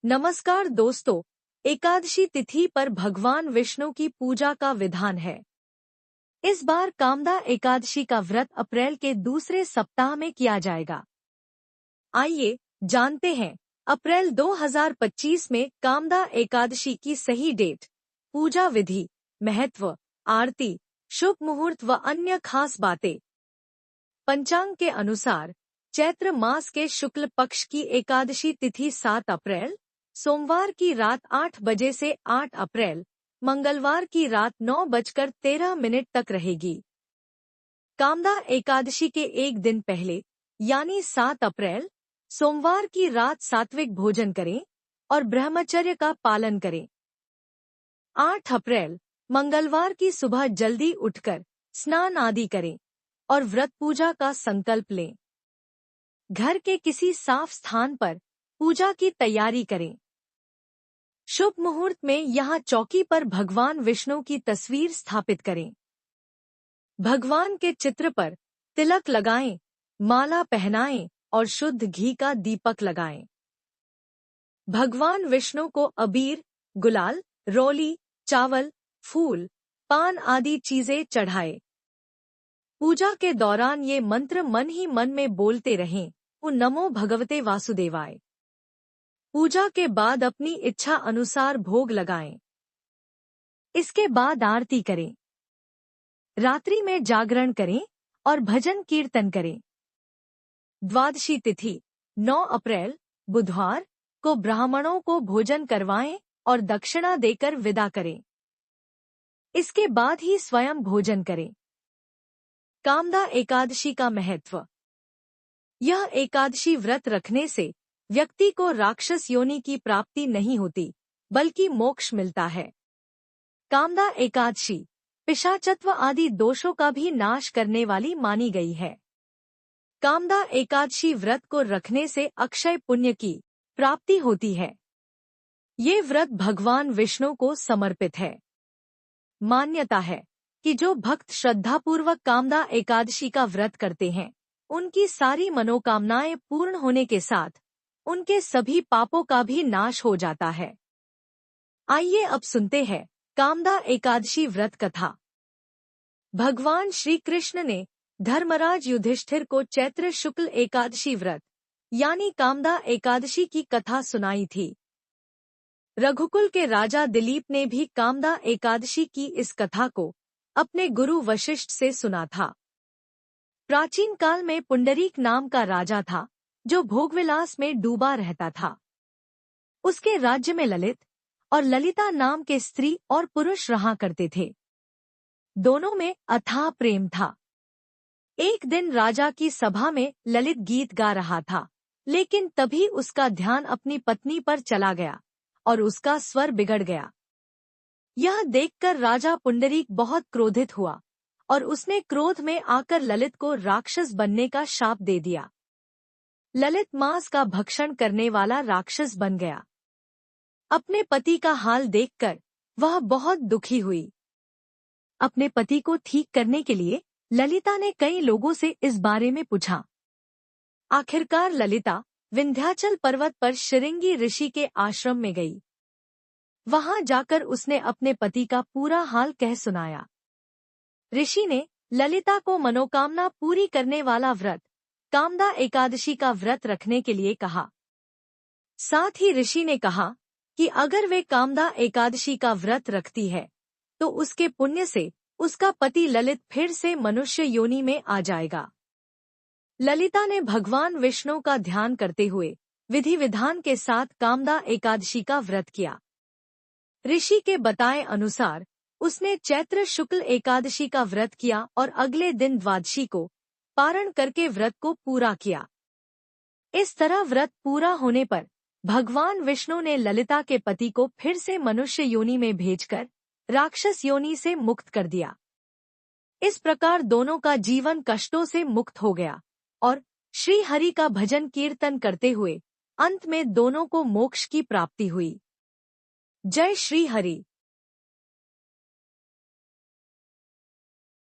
नमस्कार दोस्तों, एकादशी तिथि पर भगवान विष्णु की पूजा का विधान है। इस बार कामदा एकादशी का व्रत अप्रैल के दूसरे सप्ताह में किया जाएगा। आइए जानते हैं अप्रैल 2025 में कामदा एकादशी की सही डेट, पूजा विधि, महत्व, आरती, शुभ मुहूर्त व अन्य खास बातें। पंचांग के अनुसार चैत्र मास के शुक्ल पक्ष की एकादशी तिथि 7 अप्रैल, सोमवार की रात 8 बजे से 8 अप्रैल, मंगलवार की रात 9:13 तक रहेगी। कामदा एकादशी के एक दिन पहले यानी 7 अप्रैल, सोमवार की रात सात्विक भोजन करें और ब्रह्मचर्य का पालन करें। 8 अप्रैल, मंगलवार की सुबह जल्दी उठकर स्नान आदि करें और व्रत पूजा का संकल्प लें। घर के किसी साफ स्थान पर पूजा की तैयारी करें। शुभ मुहूर्त में यहाँ चौकी पर भगवान विष्णु की तस्वीर स्थापित करें। भगवान के चित्र पर तिलक लगाएं, माला पहनाएं और शुद्ध घी का दीपक लगाएं। भगवान विष्णु को अबीर, गुलाल, रोली, चावल, फूल, पान आदि चीजें चढ़ाएं। पूजा के दौरान ये मंत्र मन ही मन में बोलते रहें, ओ नमो भगवते वासुदेवाय। पूजा के बाद अपनी इच्छा अनुसार भोग लगाएं। इसके बाद आरती करें। रात्रि में जागरण करें और भजन कीर्तन करें। द्वादशी तिथि 9 अप्रैल, बुधवार को ब्राह्मणों को भोजन करवाएं और दक्षिणा देकर विदा करें। इसके बाद ही स्वयं भोजन करें। कामदा एकादशी का महत्व। यह एकादशी व्रत रखने से व्यक्ति को राक्षस योनि की प्राप्ति नहीं होती, बल्कि मोक्ष मिलता है। कामदा एकादशी पिशाचत्व आदि दोषों का भी नाश करने वाली मानी गई है। कामदा एकादशी व्रत को रखने से अक्षय पुण्य की प्राप्ति होती है। ये व्रत भगवान विष्णु को समर्पित है। मान्यता है कि जो भक्त श्रद्धापूर्वक कामदा एकादशी का व्रत करते हैं, उनकी सारी मनोकामनाएं पूर्ण होने के साथ उनके सभी पापों का भी नाश हो जाता है। आइए अब सुनते हैं कामदा एकादशी व्रत कथा। भगवान श्री कृष्ण ने धर्मराज युधिष्ठिर को चैत्र शुक्ल एकादशी व्रत यानी कामदा एकादशी की कथा सुनाई थी। रघुकुल के राजा दिलीप ने भी कामदा एकादशी की इस कथा को अपने गुरु वशिष्ठ से सुना था। प्राचीन काल में पुंडरीक नाम का राजा था, जो भोगविलास में डूबा रहता था। उसके राज्य में ललित और ललिता नाम के स्त्री और पुरुष रहा करते थे। दोनों में अथाह प्रेम था। एक दिन राजा की सभा में ललित गीत गा रहा था, लेकिन तभी उसका ध्यान अपनी पत्नी पर चला गया और उसका स्वर बिगड़ गया। यह देखकर राजा पुंडरीक बहुत क्रोधित हुआ और उसने क्रोध में आकर ललित को राक्षस बनने का शाप दे दिया। ललित मांस का भक्षण करने वाला राक्षस बन गया। अपने पति का हाल देखकर वह बहुत दुखी हुई। अपने पति को ठीक करने के लिए ललिता ने कई लोगों से इस बारे में पूछा। आखिरकार ललिता विंध्याचल पर्वत पर शृंगी ऋषि के आश्रम में गई। वहां जाकर उसने अपने पति का पूरा हाल कह सुनाया। ऋषि ने ललिता को मनोकामना पूरी करने वाला व्रत कामदा एकादशी का व्रत रखने के लिए कहा। साथ ही ऋषि ने कहा कि अगर वे कामदा एकादशी का व्रत रखती है, तो उसके पुण्य से उसका पति ललित फिर से मनुष्य योनि में आ जाएगा। ललिता ने भगवान विष्णु का ध्यान करते हुए विधि विधान के साथ कामदा एकादशी का व्रत किया। ऋषि के बताए अनुसार उसने चैत्र शुक्ल एकादशी का व्रत किया और अगले दिन द्वादशी को पारण करके व्रत को पूरा किया। इस तरह व्रत पूरा होने पर भगवान विष्णु ने ललिता के पति को फिर से मनुष्य योनि में भेजकर राक्षस योनि से मुक्त कर दिया। इस प्रकार दोनों का जीवन कष्टों से मुक्त हो गया और श्री हरि का भजन कीर्तन करते हुए अंत में दोनों को मोक्ष की प्राप्ति हुई। जय श्री हरि।